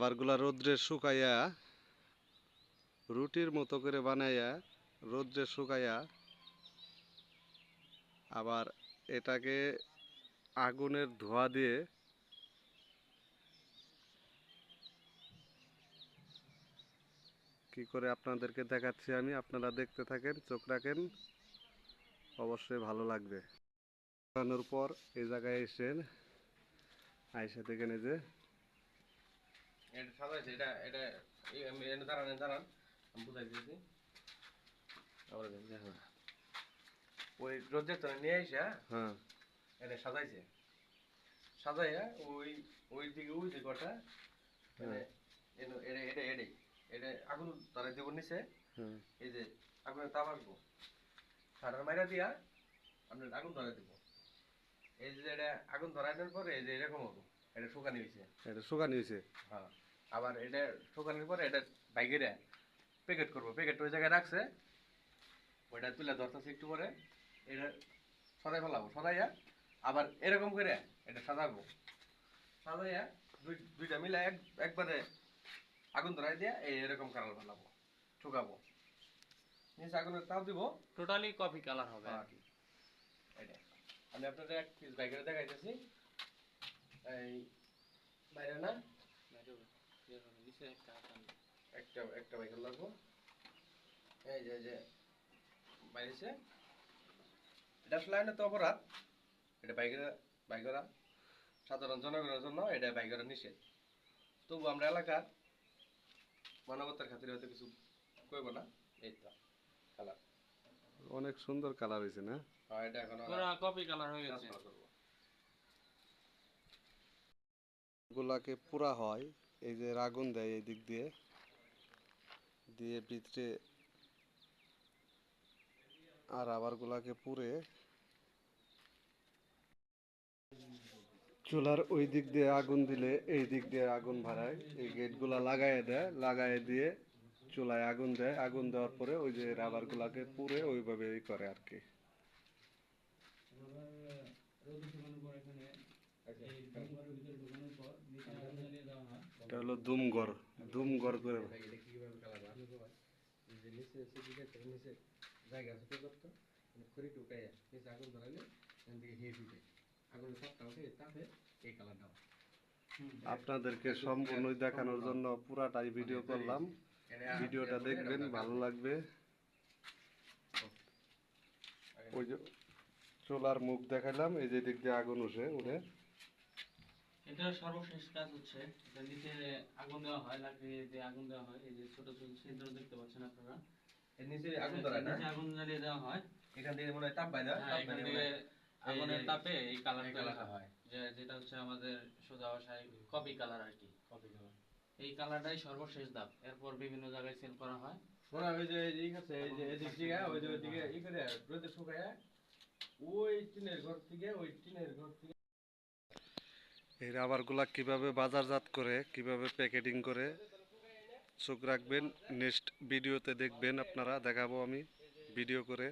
রাবারগুলা রোদ্রে শুকাইয়া রুটির মতো করে বানাইয়া রোদ্রে শুকাইয়া আবার এটাকে আগুনের ধোঁয়া দিয়ে কি করে আপনাদেরকে দেখাচ্ছি আমি, আপনারা দেখতে থাকেন, চোখ রাখেন, অবশ্যই ভালো লাগবে। বানানোর পর এই জায়গায় এসেছেন আইসা দেখেন এই যে এটা সাজাইছে, এটা এটা আমি এটা দাঁড়ান আমি বুঝাই দিয়েছি। আবার দেখো ওই রোজের তো নিয়ে আইসা হ্যাঁ এটা সাজাইছে, সাজাইয়া ওই ওই দিকে ওই দিকে ওটা মানে এটা এটা এটা এটা এটা আগুন ধরে দেব নিচে। এই যে আগুনে তাপ আসবো, সারার মাইরা দিয়া আপনার আগুন ধরে দেব। এই যে এটা আগুন ধরাই দেওয়ার পরে এই যে এরকম হবো, এটা শুকানি হয়েছে, এটা শুকানি হয়েছে। হ্যাঁ আবার এটা শুকানোর পরে এটা বাইকেরা প্যাকেট করবো, প্যাকেট ওই জায়গায় রাখছে, ওইটা তুলে ধরতেছে একটু পরে এটা সরাই ফেলাবো, সরাইয়া আবার এরকম করে এটা সাজাবো, সাজাইয়া দুইটা মিলে একবারে আগুন ধরাই দিয়া এই এরকম কালার বানাবো, শুকাবো, নিচে আগুনের তাপ দিব, টোটালি কফি কালার হবে আর কি। এটা আমি আপনাদের এক পিস বাইকের দেখাইতেছি। এই বাইরে না একটা একটা বাইকের লাগবো, এই যে যে বাইরেছে এটা ফ্লাইনে তো অপরাধ, এটা বাইকেরা সাধারণ জনগণের জন্য এটা বাইকেরা নিষেধ, তবু আমরা এলাকার মানবতার খাতিরে হয়তো কিছু কইব না। এই তো কালার অনেক সুন্দর কালার হয়েছে না? এটা এখন পুরো কফি কালার হয়ে গেছে। গুলাকে পুরা হয়, এই যে আগুন দেয় এই দিক দিয়ে দিয়ে ভিতরে আর আবার গুলাকে পুড়ে চুলার ওই দিক দিয়ে আগুন দিলে এই দিক দিয়ে আগুন ভাড়ায়, এই গেটগুলা লাগাই দেয়, লাগাই দিয়ে চুলায় আগুন দেয়, আগুন দেওয়ার পরে ওই যে রাবার গুলাকে পুড়ে ওইভাবে করে আর কি। এটা হলো দুমঘর, দুমঘর করে জায়গা আছে করতো খড়ি ঢুকাইয়া নিচে আগুন ধরাইলে এখান থেকে হিট উঠে আগুনের তাপটা উঠে তাপে এই কালারটা হয়। আপনাদেরকে সম্পূর্ণ দেখানোর জন্য পুরাটাই ভিডিও করলাম, ভিডিওটা দেখবেন, ভালো লাগবে। ওই যে চুলার মুখ দেখালাম, এই যে দিক দিয়ে আগুন উঠে এটা সর্বশেষ কাজ হচ্ছে, এটা নিচে আগুন দেওয়া হয়, লাগিয়ে দিয়ে আগুন দেওয়া হয়, এই যে ছোট ছোট ছিদ্র দেখতে পাচ্ছেন আপনারা, এর নিচে আগুন ধরায় না, নিচে আগুন জ্বালিয়ে দেওয়া হয়, এখান থেকে মনে হয় তাপ পায় না, তাপ এখান থেকে আগুনের তাপে এই কালারটা হয়, যেটা হচ্ছে আমাদের সোজা ভাষায় কফি কালার আর কি। কফি কালার, এই কালারটাই সর্বশেষ ধাপ, এরপর বিভিন্ন জায়গায় সেল করা হয়। শোনা ওই যে এই আছে, এই যে এদিক থেকে ওই যে ওইদিকে ই করে রোদে শুকায় ওই টিনের ঘর থেকে ওই টিনের ঘর থেকে এই রাবার গুলা কিভাবে বাজারজাত করে, কিভাবে প্যাকেটিং করে, চোখ রাখবেন, নেক্সট ভিডিওতে দেখবেন আপনারা, দেখাবো আমি ভিডিও করে।